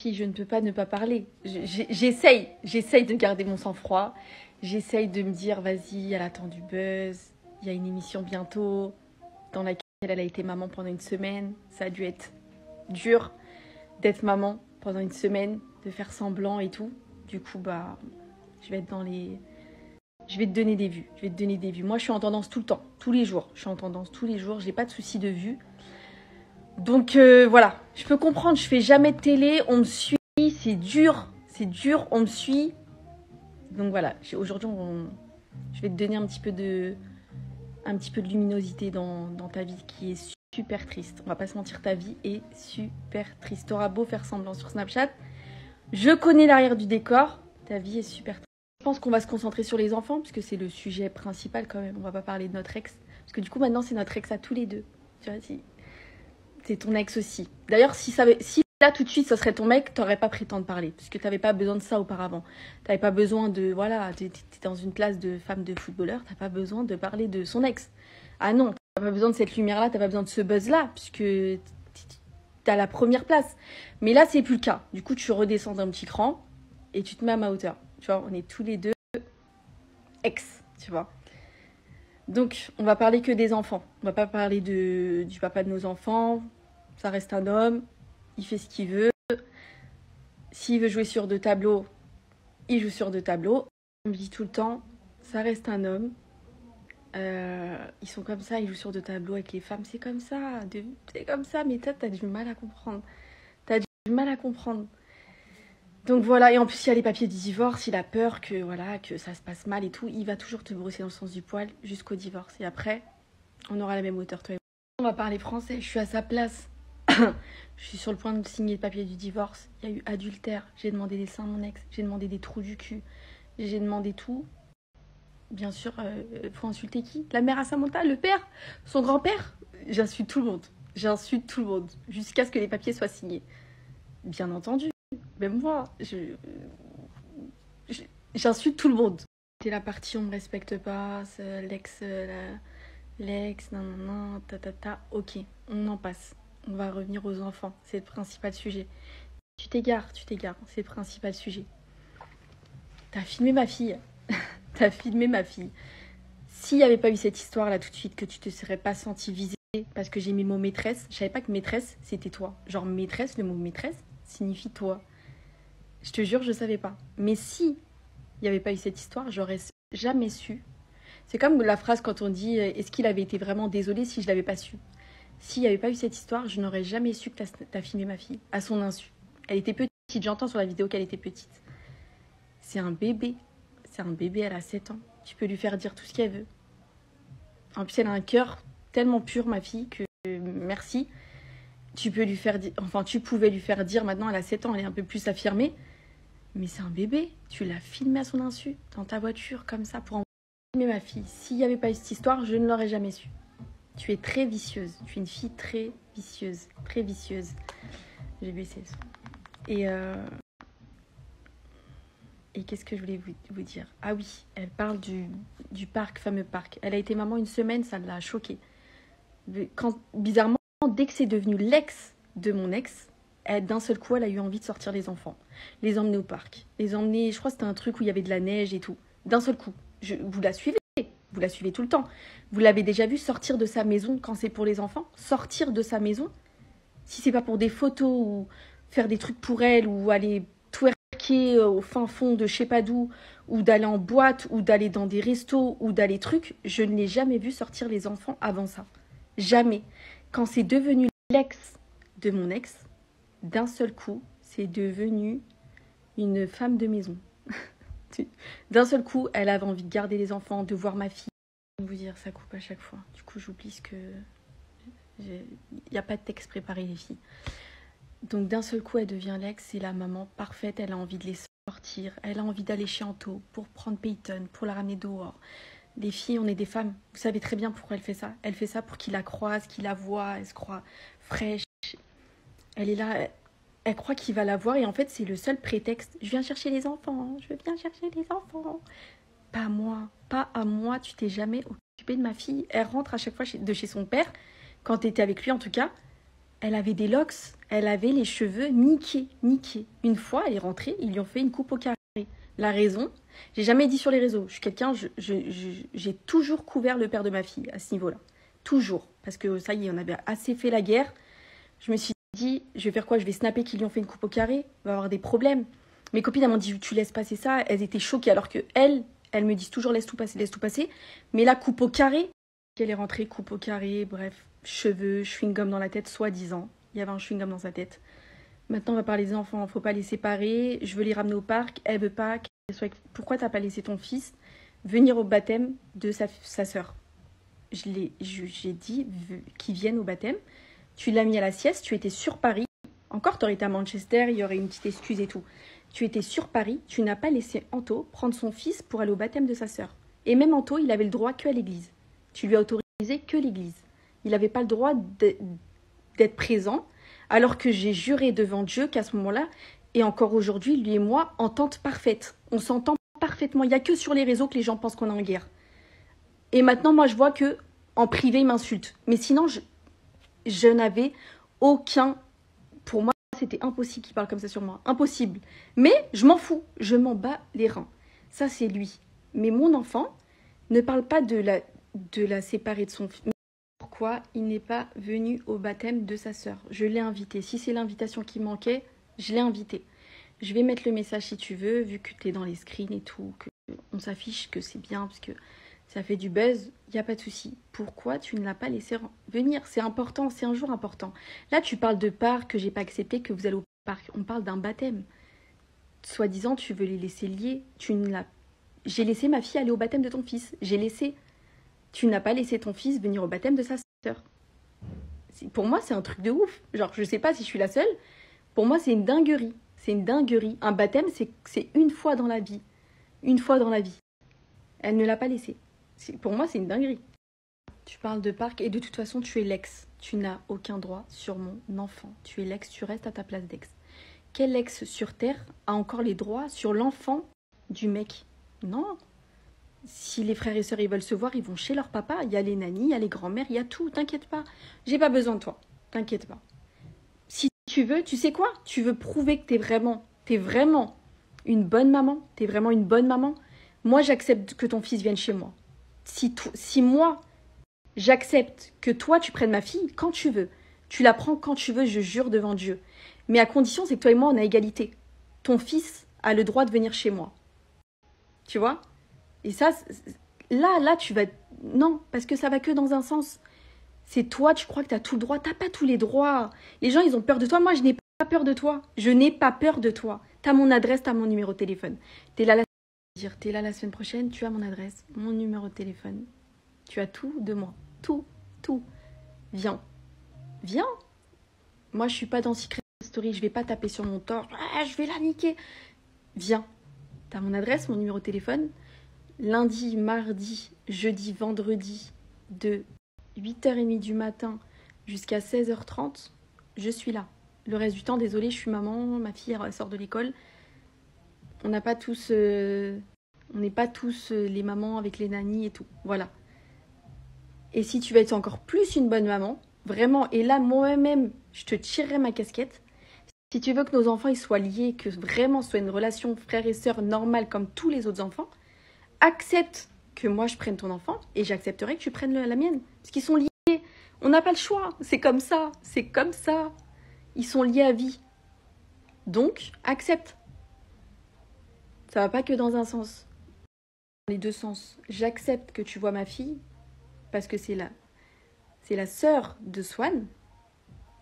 Je ne peux pas ne pas parler. J'essaye de garder mon sang-froid. J'essaye de me dire, vas-y, elle attend du buzz. Il y a une émission bientôt dans laquelle elle a été maman pendant une semaine. Ça a dû être dur d'être maman pendant une semaine, de faire semblant et tout. Du coup, bah, je vais être dans les... Je vais te donner des vues. Je vais te donner des vues. Moi, je suis en tendance tout le temps, tous les jours. Je suis en tendance tous les jours. J'ai pas de souci de vue. Donc voilà, je peux comprendre. Je fais jamais de télé. On me suit. C'est dur. C'est dur. On me suit. Donc voilà. Aujourd'hui, je vais te donner un petit peu de luminosité dans ta vie qui est super triste. On va pas se mentir, ta vie est super triste. T'auras beau faire semblant sur Snapchat. Je connais l'arrière du décor. Ta vie est super triste. Je pense qu'on va se concentrer sur les enfants, puisque c'est le sujet principal quand même. On va pas parler de notre ex. Parce que du coup, maintenant, c'est notre ex à tous les deux. Tu vois, c'est ton ex aussi. D'ailleurs, si là, tout de suite, ça serait ton mec, t'aurais pas pris le temps de parler. Parce que t'avais pas besoin de ça auparavant. T'avais pas besoin de... Voilà, t'es dans une classe de femme de footballeur, t'as pas besoin de parler de son ex. Ah non, t'as pas besoin de cette lumière-là, t'as pas besoin de ce buzz-là, puisque t'as la première place. Mais là, c'est plus le cas. Du coup, tu redescends d'un petit cran et tu te mets à ma hauteur. Tu vois, on est tous les deux ex, tu vois. Donc, on va parler que des enfants. On va pas parler du papa de nos enfants. Ça reste un homme. Il fait ce qu'il veut. S'il veut jouer sur 2 tableaux, il joue sur 2 tableaux. On me dit tout le temps, ça reste un homme. Ils sont comme ça, ils jouent sur 2 tableaux avec les femmes. C'est comme ça. C'est comme ça, mais t'as du mal à comprendre. T'as du mal à comprendre. Donc voilà, et en plus il y a les papiers du divorce, il a peur que voilà que ça se passe mal et tout, il va toujours te brosser dans le sens du poil jusqu'au divorce. Et après, on aura la même hauteur, toi et moi. On va parler français, je suis à sa place. Je suis sur le point de signer le papier du divorce. Il y a eu adultère, j'ai demandé des seins à mon ex, j'ai demandé des trous du cul, j'ai demandé tout. Bien sûr, faut insulter qui? La mère à Samantha, le père, son grand-père. J'insulte tout le monde, jusqu'à ce que les papiers soient signés. Bien entendu. Même moi, j'insulte tout le monde. C'est la partie on me respecte pas, l'ex, non, ok, on en passe. On va revenir aux enfants, c'est le principal sujet. Tu t'égares, c'est le principal sujet. T'as filmé ma fille. S'il n'y avait pas eu cette histoire là tout de suite, que tu te serais pas senti visée parce que j'ai mis le mot maîtresse, je savais pas que maîtresse c'était toi. Genre maîtresse, le mot maîtresse signifie toi. Je te jure, je savais pas. Mais si il n'y avait pas eu cette histoire, j'aurais jamais su. C'est comme la phrase quand on dit est-ce qu'il avait été vraiment désolé si je l'avais pas su. S'il n'y avait pas eu cette histoire, je n'aurais jamais su que t'as filmé ma fille à son insu. Elle était petite, j'entends sur la vidéo qu'elle était petite. C'est un bébé. Elle a 7 ans. Tu peux lui faire dire tout ce qu'elle veut. En plus, elle a un cœur tellement pur, ma fille, que merci. Tu pouvais lui faire dire, maintenant elle a 7 ans, elle est un peu plus affirmée. Mais c'est un bébé, tu l'as filmé à son insu, dans ta voiture, comme ça, pour en filmer ma fille. S'il n'y avait pas eu cette histoire, je ne l'aurais jamais su. Tu es très vicieuse, tu es une fille très vicieuse. J'ai baissé le son. Et qu'est-ce que je voulais vous dire? Ah oui, elle parle du fameux parc. Elle a été maman une semaine, ça l'a choquée. Bizarrement, dès que c'est devenu l'ex de mon ex, d'un seul coup, elle a eu envie de sortir les enfants. Les emmener au parc. Je crois que c'était un truc où il y avait de la neige et tout. D'un seul coup. Vous la suivez tout le temps. Vous l'avez déjà vu sortir de sa maison quand c'est pour les enfants? Sortir de sa maison? Si c'est pas pour des photos ou faire des trucs pour elle ou aller twerker au fin fond de je sais pas d'où, ou d'aller en boîte, ou d'aller dans des restos, ou d'aller trucs, je ne l'ai jamais vu sortir les enfants avant ça. Jamais. Quand c'est devenu l'ex de mon ex, d'un seul coup, c'est devenu une femme de maison. D'un seul coup, elle avait envie de garder les enfants, de voir ma fille. Je vais vous dire, ça coupe à chaque fois. Du coup, j'oublie ce que... Il n'y a pas de texte préparé, les filles. Donc, d'un seul coup, elle devient l'ex, c'est la maman parfaite. Elle a envie de les sortir. Elle a envie d'aller chez Anto pour prendre Peyton, pour la ramener dehors. Les filles, on est des femmes. Vous savez très bien pourquoi elle fait ça. Elle fait ça pour qu'il la croise, qu'il la voit. Elle se croit fraîche. Elle est là... Elle croit qu'il va la voir et en fait, c'est le seul prétexte. Je viens chercher les enfants. Pas à moi. Pas à moi. Tu t'es jamais occupée de ma fille. Elle rentre à chaque fois de chez son père. Quand tu étais avec lui, en tout cas, elle avait des locks. Elle avait les cheveux niqués, niqués. Une fois, elle est rentrée, ils lui ont fait une coupe au carré. La raison, j'ai jamais dit sur les réseaux. Je suis quelqu'un, j'ai toujours couvert le père de ma fille à ce niveau-là. Toujours. Parce que ça y est, on avait assez fait la guerre. Je me suis dit, je vais faire quoi? Je vais snapper qu'ils lui ont fait une coupe au carré. On va avoir des problèmes. Mes copines, elles m'ont dit, tu laisses passer ça. Elles étaient choquées. Alors que elles me disent toujours, laisse tout passer, laisse tout passer. Mais là, coupe au carré. Elle est rentrée, coupe au carré, bref, cheveux, chewing-gum dans la tête, soi-disant. Il y avait un chewing-gum dans sa tête. Maintenant, on va parler des enfants. Faut pas les séparer. Je veux les ramener au parc. Elle veut pas qu'elle soit... Pourquoi t'as pas laissé ton fils venir au baptême de sa sœur? J'ai dit qu'il vienne au baptême. Tu l'as mis à la sieste. Tu étais sur Paris. Encore, t'aurais été à Manchester. Il y aurait une petite excuse et tout. Tu étais sur Paris. Tu n'as pas laissé Anto prendre son fils pour aller au baptême de sa sœur. Et même Anto, il avait le droit que à l'église. Tu lui as autorisé que l'église. Il n'avait pas le droit d'être présent. Alors que j'ai juré devant Dieu qu'à ce moment-là, et encore aujourd'hui, lui et moi, entente parfaite. On s'entend parfaitement. Il n'y a que sur les réseaux que les gens pensent qu'on est en guerre. Et maintenant, moi, je vois que en privé, il m'insulte. Mais sinon, je n'avais aucun... Pour moi, c'était impossible qu'il parle comme ça sur moi. Impossible. Mais je m'en fous. Je m'en bats les reins. Ça, c'est lui. Mais mon enfant ne parle pas de la séparer de son fils. Pourquoi il n'est pas venu au baptême de sa sœur? Je l'ai invité. Si c'est l'invitation qui manquait, je l'ai invité. Je vais mettre le message si tu veux, vu que tu es dans les screens et tout, qu'on s'affiche que c'est bien, parce que ça fait du buzz, il n'y a pas de souci. Pourquoi tu ne l'as pas laissé venir? C'est important, c'est un jour important. Là, tu parles de parc, que j'ai pas accepté, que vous allez au parc. On parle d'un baptême. Soi-disant, tu veux les laisser liés. J'ai laissé ma fille aller au baptême de ton fils. J'ai laissé... Tu n'as pas laissé ton fils venir au baptême de sa sœur. Pour moi, c'est un truc de ouf. Genre, je sais pas si je suis la seule. Pour moi, c'est une dinguerie. C'est une dinguerie. Un baptême, c'est une fois dans la vie. Une fois dans la vie. Elle ne l'a pas laissé. Pour moi, c'est une dinguerie. Tu parles de parc et de toute façon, tu es l'ex. Tu n'as aucun droit sur mon enfant. Tu es l'ex, tu restes à ta place d'ex. Quel ex sur Terre a encore les droits sur l'enfant du mec? Non. Si les frères et sœurs ils veulent se voir, ils vont chez leur papa. Il y a les nannies, il y a les grands-mères, il y a tout. T'inquiète pas. J'ai pas besoin de toi. T'inquiète pas. Si tu veux, tu sais quoi? Tu veux prouver que t'es vraiment une bonne maman. T'es vraiment une bonne maman. Moi, j'accepte que ton fils vienne chez moi. Si moi, j'accepte que toi, tu prennes ma fille quand tu veux. Tu la prends quand tu veux, je jure devant Dieu. Mais à condition, c'est que toi et moi, on a égalité. Ton fils a le droit de venir chez moi. Tu vois? Et ça, là, tu vas... Non, parce que ça va que dans un sens. C'est toi, tu crois que tu as tout le droit. Tu n'as pas tous les droits. Les gens, ils ont peur de toi. Moi, je n'ai pas peur de toi. Je n'ai pas peur de toi. Tu as mon adresse, tu as mon numéro de téléphone. Tu es là la semaine prochaine, tu as mon adresse, mon numéro de téléphone. Tu as tout de moi. Tout, tout. Viens. Viens. Moi, je suis pas dans Secret Story. Je vais pas taper sur mon torse. Ah, je vais la niquer. Viens. Tu as mon adresse, mon numéro de téléphone. Lundi, mardi, jeudi, vendredi, de 8h30 du matin jusqu'à 16h30, je suis là. Le reste du temps, désolée, je suis maman, ma fille elle sort de l'école. On n'est pas tous les mamans avec les nannies et tout. Voilà. Et si tu veux être encore plus une bonne maman, vraiment, et là, moi-même, je te tirerai ma casquette. Si tu veux que nos enfants ils soient liés, que vraiment ce soit une relation frère et sœur normale comme tous les autres enfants, accepte que moi je prenne ton enfant et j'accepterai que tu prennes la mienne. Parce qu'ils sont liés. On n'a pas le choix. C'est comme ça. C'est comme ça. Ils sont liés à vie. Donc, accepte. Ça va pas que dans un sens. Dans les deux sens. J'accepte que tu vois ma fille parce que c'est la sœur de Swan.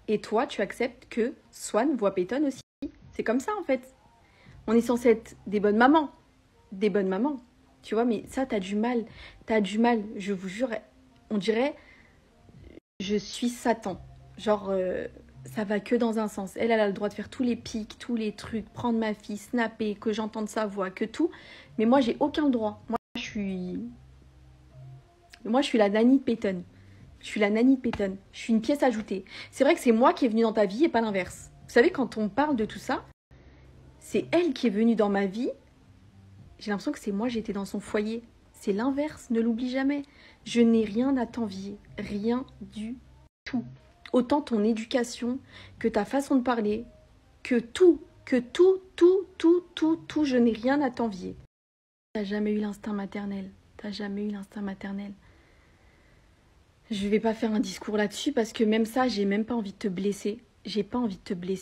Et toi, tu acceptes que Swan voit Peyton aussi. C'est comme ça en fait. On est censé être des bonnes mamans. Des bonnes mamans. Tu vois, mais ça, t'as du mal. T'as du mal, je vous jure. On dirait, je suis Satan. Genre, ça va que dans un sens. Elle a le droit de faire tous les pics, tous les trucs, prendre ma fille, snapper, que j'entende sa voix, que tout. Mais moi, j'ai aucun droit. Moi, je suis la nanny de Peyton. Je suis la nanny de Peyton. Je suis une pièce ajoutée. C'est vrai que c'est moi qui est venue dans ta vie et pas l'inverse. Vous savez, quand on parle de tout ça, c'est elle qui est venue dans ma vie. J'ai l'impression que c'est moi, j'étais dans son foyer. C'est l'inverse, ne l'oublie jamais. Je n'ai rien à t'envier. Rien du tout. autant ton éducation, que ta façon de parler, que tout, je n'ai rien à t'envier. T'as jamais eu l'instinct maternel. T'as jamais eu l'instinct maternel. Je vais pas faire un discours là-dessus parce que même ça, j'ai même pas envie de te blesser. J'ai pas envie de te blesser,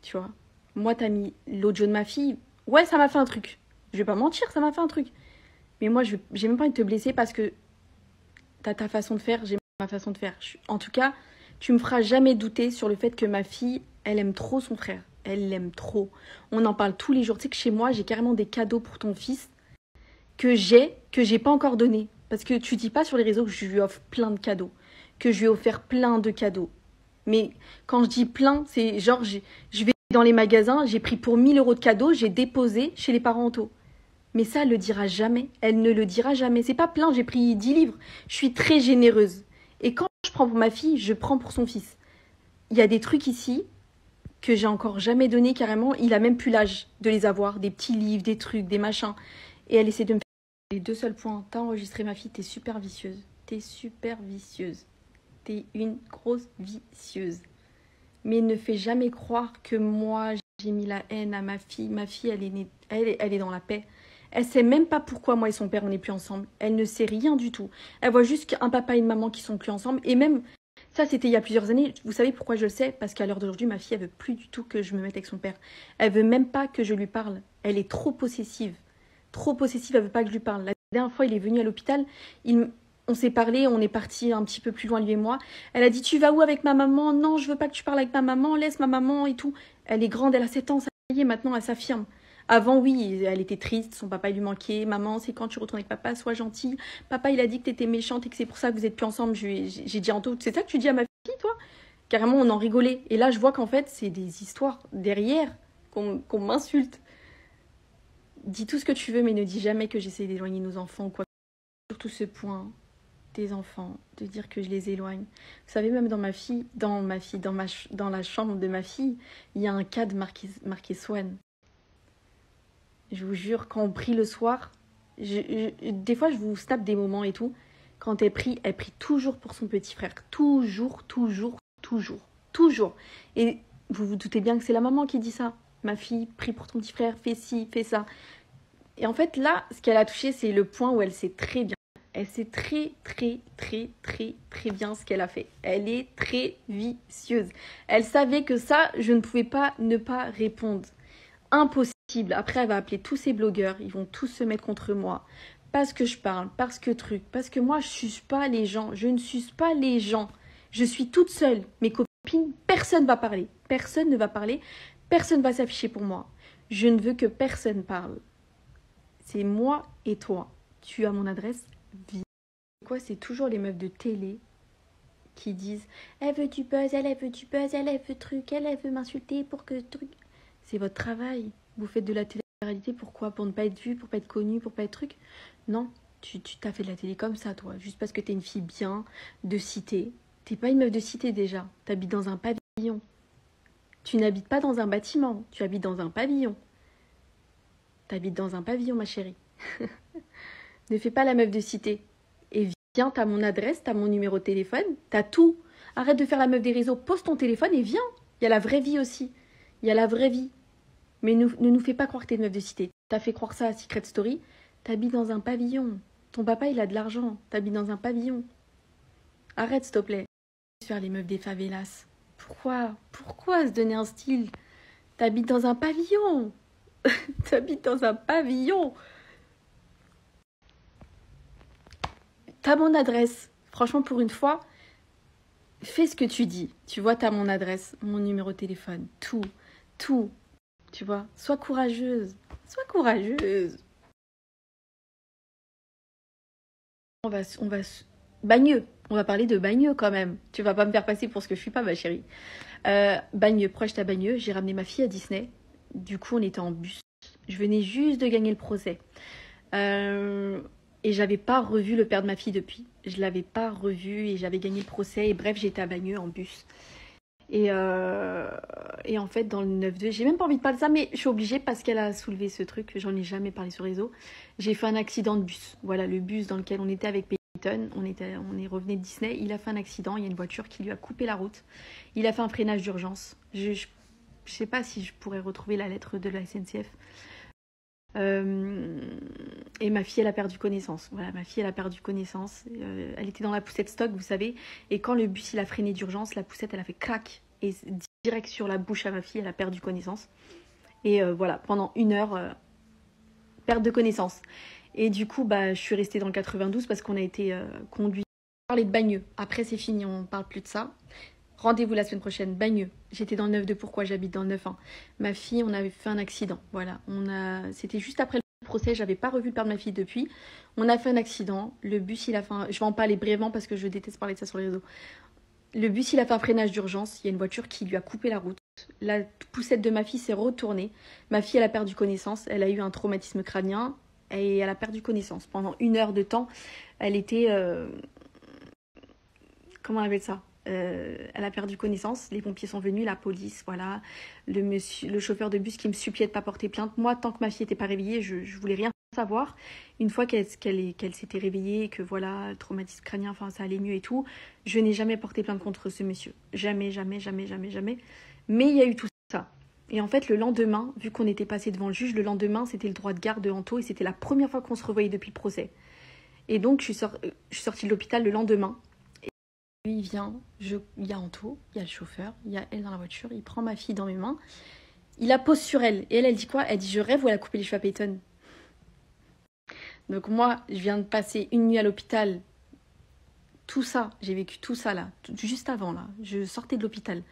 tu vois. Moi, t'as mis l'audio de ma fille. Ouais, ça m'a fait un truc. Je vais pas mentir, ça m'a fait un truc. Mais moi, j'ai même pas envie de te blesser parce que t'as ta façon de faire, j'ai ma façon de faire. En tout cas, tu me feras jamais douter sur le fait que ma fille, elle aime trop son frère. Elle l'aime trop. On en parle tous les jours. Tu sais que chez moi, j'ai carrément des cadeaux pour ton fils que j'ai pas encore donné. Parce que tu dis pas sur les réseaux que je lui offre plein de cadeaux. Que je lui ai offert plein de cadeaux. Mais quand je dis plein, c'est genre, je vais dans les magasins, j'ai pris pour 1 000 € de cadeaux, j'ai déposé chez les parentaux. Mais ça, elle le dira jamais. Elle ne le dira jamais. C'est pas plein, j'ai pris 10 livres. Je suis très généreuse. Et quand je prends pour ma fille, je prends pour son fils. Il y a des trucs ici que j'ai encore jamais donné carrément. Il a même plus l'âge de les avoir. Des petits livres, des trucs, des machins. Et elle essaie de me faire... Les 2 seuls points. T'as enregistré ma fille, t'es super vicieuse. T'es super vicieuse. T'es une grosse vicieuse. Mais ne fais jamais croire que moi, j'ai mis la haine à ma fille. Ma fille, elle est dans la paix. Elle sait même pas pourquoi moi et son père, on n'est plus ensemble. Elle ne sait rien du tout. Elle voit juste qu'un papa et une maman qui sont plus ensemble. Et même, ça, c'était il y a plusieurs années. Vous savez pourquoi je le sais? Parce qu'à l'heure d'aujourd'hui, ma fille, elle veut plus du tout que je me mette avec son père. Elle veut même pas que je lui parle. Elle est trop possessive. Trop possessive, elle veut pas que je lui parle. La dernière fois, il est venu à l'hôpital. On s'est parlé, on est parti un petit peu plus loin, lui et moi. Elle a dit, tu vas où avec ma maman? Non, je veux pas que tu parles avec ma maman. Laisse ma maman et tout. Elle est grande, elle a 7 ans. Ça y est, maintenant, elle s'affirme. Avant, oui, elle était triste, son papa il lui manquait. Maman, c'est quand tu retournes avec papa, sois gentille. Papa, il a dit que t'étais méchante et que c'est pour ça que vous êtes plus ensemble. J'ai dit en tout, c'est ça que tu dis à ma fille, toi? Carrément, on en rigolait. Et là, je vois qu'en fait, c'est des histoires derrière qu'on m'insulte. Dis tout ce que tu veux, mais ne dis jamais que j'essaie d'éloigner nos enfants ou quoi. Surtout ce point des enfants, de dire que je les éloigne. Vous savez, même dans la chambre de ma fille, il y a un cadre marqué Swan. Je vous jure, quand on prie le soir, des fois je vous snap des moments et tout. Quand elle prie toujours pour son petit frère. Toujours. Et vous vous doutez bien que c'est la maman qui dit ça. Ma fille, prie pour ton petit frère, fais ci, fais ça. Et en fait, là, ce qu'elle a touché, c'est le point où elle sait très bien. Elle sait très bien ce qu'elle a fait. Elle est très vicieuse. Elle savait que ça, je ne pouvais pas ne pas répondre. Impossible. Après, elle va appeler tous ces blogueurs. Ils vont tous se mettre contre moi. Parce que je parle, parce que moi, je suce pas les gens. Je ne suce pas les gens. Je suis toute seule. Mes copines, personne ne va parler. Personne ne va parler. Personne ne va s'afficher pour moi. Je ne veux que personne parle. C'est moi et toi. Tu as mon adresse. Vie. Quoi, c'est toujours les meufs de télé qui disent elle veut du buzz, elle veut du buzz, elle veut truc, elle veut m'insulter pour que truc. C'est votre travail. Vous faites de la télé-réalité, pourquoi? Pour ne pas être vue, pour pas être connue, pour pas être truc? Non, tu t'as fait de la télé comme ça, toi. Juste parce que t'es une fille bien, de cité. T'es pas une meuf de cité déjà. T'habites dans un pavillon. Tu n'habites pas dans un bâtiment. Tu habites dans un pavillon. T'habites dans un pavillon, ma chérie. Ne fais pas la meuf de cité. Et viens, t'as mon adresse, t'as mon numéro de téléphone, t'as tout. Arrête de faire la meuf des réseaux, pose ton téléphone et viens. Il y a la vraie vie aussi. Il y a la vraie vie. Mais ne nous fais pas croire que t'es une meuf de cité. T'as fait croire ça à Secret Story. T'habites dans un pavillon. Ton papa, il a de l'argent. T'habites dans un pavillon. Arrête, s'il te plaît. Faire les meufs des favelas. Pourquoi se donner un style? T'habites dans un pavillon. T'habites dans un pavillon. T'as mon adresse. Franchement, pour une fois, fais ce que tu dis. Tu vois, t'as mon adresse, mon numéro de téléphone, tout. Tu vois, sois courageuse. Bagneux. On va parler de Bagneux quand même. Tu vas pas me faire passer pour ce que je suis pas, ma chérie. Bagneux, proche à Bagneux. J'ai ramené ma fille à Disney. Du coup, on était en bus. Je venais juste de gagner le procès. Et j'avais pas revu le père de ma fille depuis. Je l'avais pas revu et j'avais gagné le procès. Et bref, j'étais à Bagneux en bus. Et en fait, dans le 9-2, j'ai même pas envie de parler de ça, mais je suis obligée parce qu'elle a soulevé ce truc. J'en ai jamais parlé sur réseau. J'ai fait un accident de bus. Voilà, le bus dans lequel on était avec On est revenu de Disney, il a fait un accident, il y a une voiture qui lui a coupé la route. Il a fait un freinage d'urgence. Je sais pas si je pourrais retrouver la lettre de la SNCF. Et ma fille, elle a perdu connaissance. Voilà, ma fille, elle a perdu connaissance. Elle était dans la poussette stock, vous savez. Et quand le bus, il a freiné d'urgence, la poussette, elle a fait crac. Et direct sur la bouche à ma fille, elle a perdu connaissance. Et voilà, pendant 1 heure, perte de connaissance. Et du coup, je suis restée dans le 92 parce qu'on a été conduit. On parlait de Bagneux. Après, c'est fini, on ne parle plus de ça. Rendez-vous la semaine prochaine, Bagneux. J'étais dans le 9-2, pourquoi j'habite dans le 9-1. Ma fille, on avait fait un accident. Voilà, c'était juste après le procès, j'avais pas revu le père de ma fille depuis. On a fait un accident. Le bus, il a fait Je vais en parler brièvement parce que je déteste parler de ça sur les réseaux. Le bus, il a fait un freinage d'urgence. Il y a une voiture qui lui a coupé la route. La poussette de ma fille s'est retournée. Ma fille, elle a perdu connaissance. Elle a eu un traumatisme crânien. Et elle a perdu connaissance. Pendant 1 heure de temps, elle était... comment on appelle ça ? Elle a perdu connaissance. Les pompiers sont venus, la police, voilà. Le chauffeur de bus qui me suppliait de ne pas porter plainte. Moi, tant que ma fille n'était pas réveillée, je voulais rien savoir. Une fois qu'elle s'était réveillée, que voilà, le traumatisme crânien, enfin, ça allait mieux et tout, je n'ai jamais porté plainte contre ce monsieur. Jamais, jamais, jamais, jamais, jamais. Mais il y a eu tout ça. Et en fait, le lendemain, vu qu'on était passé devant le juge, le lendemain, c'était le droit de garde de Anto et c'était la première fois qu'on se revoyait depuis le procès. Et donc, je suis sortie de l'hôpital le lendemain. Et lui, il vient, il y a Anto, il y a le chauffeur, il y a elle dans la voiture, il prend ma fille dans mes mains, il la pose sur elle. Et elle dit quoi ? Elle dit, je rêve où elle a coupé les cheveux à Peyton. Donc moi, je viens de passer 1 nuit à l'hôpital. Tout ça, j'ai vécu tout ça là, juste avant là. Je sortais de l'hôpital.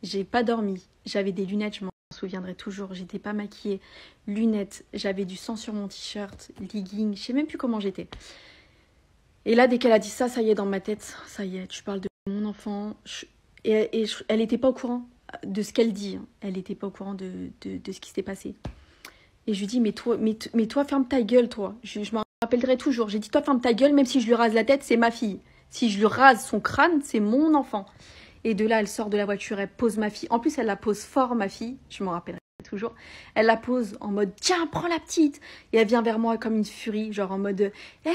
J'ai pas dormi. J'avais des lunettes, je m'en souviendrai toujours. J'étais pas maquillée. Lunettes, j'avais du sang sur mon t-shirt, leggings, je sais même plus comment j'étais. Et là, dès qu'elle a dit ça, ça y est, dans ma tête, ça y est, tu parles de mon enfant. Elle n'était pas au courant de ce qu'elle dit. Elle n'était pas au courant de ce qui s'était passé. Et je lui dis, mais toi, ferme ta gueule, toi. Je me rappellerai toujours. J'ai dit, toi, ferme ta gueule, même si je lui rase la tête, c'est ma fille. Si je lui rase son crâne, c'est mon enfant. Et de là, elle sort de la voiture, elle pose ma fille. En plus, elle la pose fort, ma fille. Je m'en rappellerai toujours. Elle la pose en mode, tiens, prends la petite. Et elle vient vers moi comme une furie, genre en mode,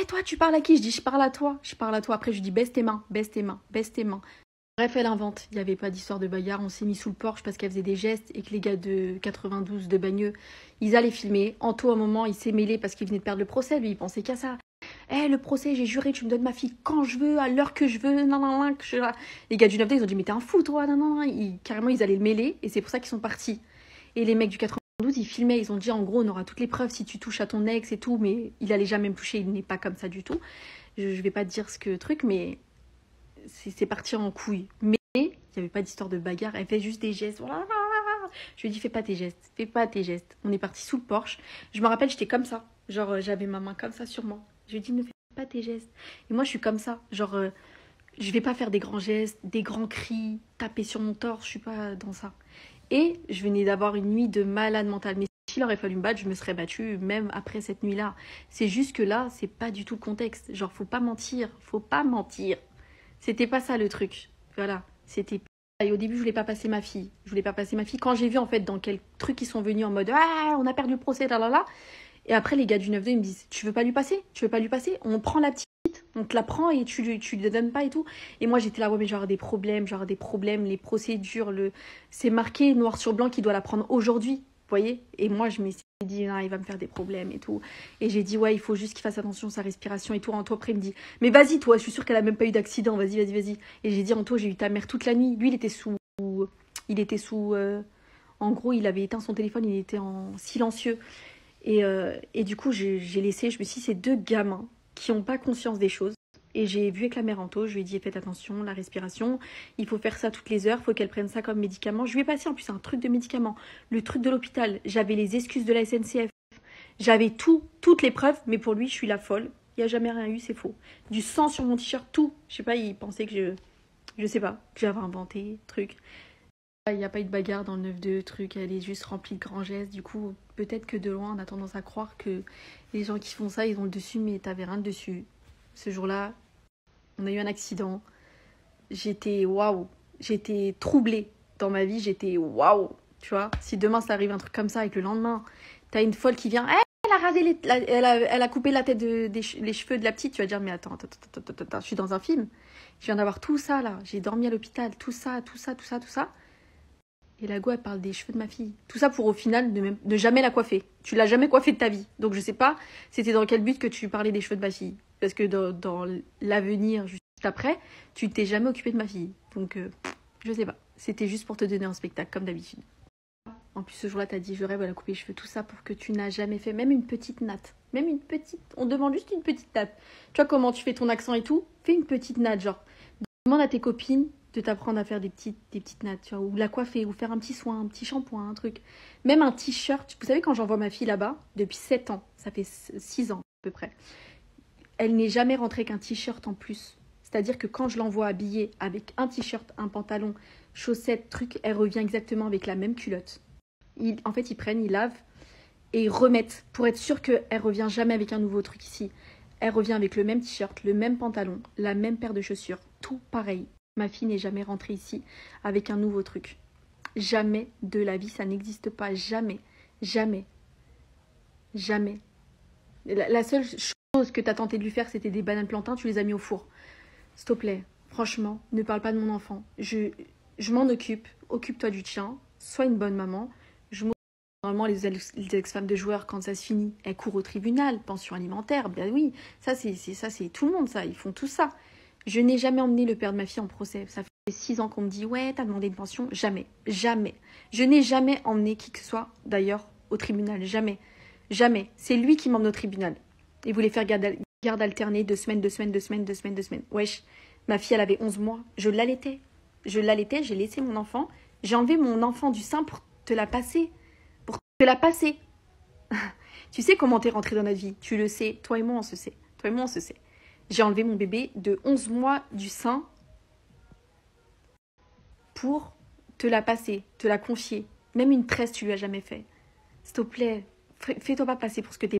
toi, tu parles à qui ? Je dis, je parle à toi. Je parle à toi. Après, je lui dis, baisse tes mains, baisse tes mains, baisse tes mains. Bref, elle invente. Il n'y avait pas d'histoire de bagarre. On s'est mis sous le porche parce qu'elle faisait des gestes et que les gars de 92 de Bagneux, ils allaient filmer. Anto, à un moment, il s'est mêlé parce qu'il venait de perdre le procès. Lui, il pensait qu'à ça. Le procès, j'ai juré, tu me donnes ma fille quand je veux, à l'heure que je veux. Les gars du 9D, ils ont dit, mais t'es un fou, toi. Carrément, ils allaient le mêler et c'est pour ça qu'ils sont partis. Et les mecs du 92, ils filmaient. Ils ont dit, en gros, on aura toutes les preuves si tu touches à ton ex et tout. Mais il allait jamais me toucher. Il n'est pas comme ça du tout. Je vais pas te dire ce que truc, mais c'est parti en couille. Mais il n'y avait pas d'histoire de bagarre. Elle fait juste des gestes. Je lui ai dit, fais pas tes gestes. Fais pas tes gestes. On est parti sous le porche. Je me rappelle, j'étais comme ça. Genre, j'avais ma main comme ça sur moi. Je lui ai dit, ne fais pas tes gestes. Et moi, je suis comme ça. Genre, je vais pas faire des grands gestes, des grands cris, taper sur mon torse. Je suis pas dans ça. Et je venais d'avoir une nuit de malade mentale. Mais s'il aurait fallu me battre, je me serais battue même après cette nuit-là. C'est juste que là, c'est pas du tout le contexte. Genre, faut pas mentir. Faut pas mentir. C'était pas ça le truc. Voilà. C'était. Et au début, je voulais pas passer ma fille. Je voulais pas passer ma fille. Quand j'ai vu, en fait, dans quel truc ils sont venus en mode, on a perdu le procès, là. Et après, les gars du 9-2, ils me disent, tu veux pas lui passer ? Tu veux pas lui passer ? On prend la petite, on te la prend et tu lui donnes pas et tout. Et moi, j'étais là, ouais, mais genre des problèmes, les procédures, c'est marqué noir sur blanc qu'il doit la prendre aujourd'hui, vous voyez ? Et moi, je me suis dit, il va me faire des problèmes et tout. Et j'ai dit, ouais, il faut juste qu'il fasse attention à sa respiration et tout. Anto, après, il me dit, mais vas-y, toi, je suis sûre qu'elle a même pas eu d'accident, vas-y. Et j'ai dit, Anto, j'ai eu ta mère toute la nuit. Lui, il était sous, en gros, il avait éteint son téléphone, il était en silencieux. Et du coup, j'ai laissé, je me suis dit, c'est 2 gamins qui n'ont pas conscience des choses. Et j'ai vu avec la mère Anto, je lui ai dit, faites attention, la respiration, il faut faire ça toutes les heures, il faut qu'elle prenne ça comme médicament. Je lui ai passé en plus un truc de médicament, le truc de l'hôpital, j'avais les excuses de la SNCF, j'avais toutes les preuves, mais pour lui, je suis la folle. Il n'y a jamais rien eu, c'est faux. Du sang sur mon t-shirt, tout. Je sais pas, il pensait que je sais pas, que j'avais inventé, truc. Il n'y a pas eu de bagarre dans le 9-2, truc, elle est juste remplie de grands gestes. Du coup, peut-être que de loin, on a tendance à croire que les gens qui font ça, ils ont le dessus, mais t'avais rien de dessus. Ce jour-là, on a eu un accident. J'étais waouh, j'étais troublée dans ma vie, j'étais waouh, tu vois. Si demain ça arrive un truc comme ça et que le lendemain, t'as une folle qui vient, elle a rasé elle a coupé la tête les cheveux de la petite, tu vas dire, mais attends, je suis dans un film. Je viens d'avoir tout ça, là. J'ai dormi à l'hôpital, tout ça. Et la go, elle parle des cheveux de ma fille. Tout ça pour, au final, de jamais la coiffer. Tu l'as jamais coiffée de ta vie. Donc, je sais pas, c'était dans quel but que tu parlais des cheveux de ma fille. Parce que dans l'avenir, juste après, tu t'es jamais occupée de ma fille. Donc, je sais pas. C'était juste pour te donner un spectacle, comme d'habitude. En plus, ce jour-là, t'as dit, je rêve, elle a coupé les cheveux, tout ça pour que tu n'as jamais fait, même une petite natte. Même une petite. On demande juste une petite natte. Tu vois comment tu fais ton accent et tout? Fais une petite natte, genre. Demande à tes copines de t'apprendre à faire des petites nattes, tu vois, ou la coiffer, ou faire un petit soin, un petit shampoing, un truc. Même un t-shirt. Vous savez, quand j'envoie ma fille là-bas, depuis 7 ans, ça fait 6 ans à peu près, elle n'est jamais rentrée qu'un t-shirt en plus. C'est-à-dire que quand je l'envoie habillée avec un t-shirt, un pantalon, chaussettes, truc, elle revient exactement avec la même culotte. En fait, ils prennent, ils lavent et ils remettent pour être sûr qu'elle revient jamais avec un nouveau truc ici. Elle revient avec le même t-shirt, le même pantalon, la même paire de chaussures, tout pareil. Ma fille n'est jamais rentrée ici avec un nouveau truc. Jamais de la vie, ça n'existe pas. Jamais, jamais, jamais. La seule chose que tu as tenté de lui faire, c'était des bananes plantains, tu les as mis au four. S'il te plaît, franchement, ne parle pas de mon enfant. Je m'en occupe. Occupe-toi du tien. Sois une bonne maman. Normalement, les ex-femmes de joueurs, quand ça se finit, elles courent au tribunal, pension alimentaire. Bien oui, ça c'est tout le monde, ça. Ils font tout ça. Je n'ai jamais emmené le père de ma fille en procès. Ça fait 6 ans qu'on me dit, ouais, t'as demandé une pension. Jamais, jamais. Je n'ai jamais emmené qui que ce soit, d'ailleurs, au tribunal. Jamais, jamais. C'est lui qui m'emmène au tribunal. Il voulait faire garde alternée, 2 semaines. Wesh, ma fille, elle avait 11 mois. Je l'allaitais, j'ai laissé mon enfant. J'ai enlevé mon enfant du sein pour te la passer. Tu sais comment t'es rentrée dans notre vie. Tu le sais. Toi et moi, on se sait. J'ai enlevé mon bébé de 11 mois du sein pour te la passer, te la confier. Même une tresse, tu lui as jamais fait. S'il te plaît, fais-toi pas passer pour ce que t'es.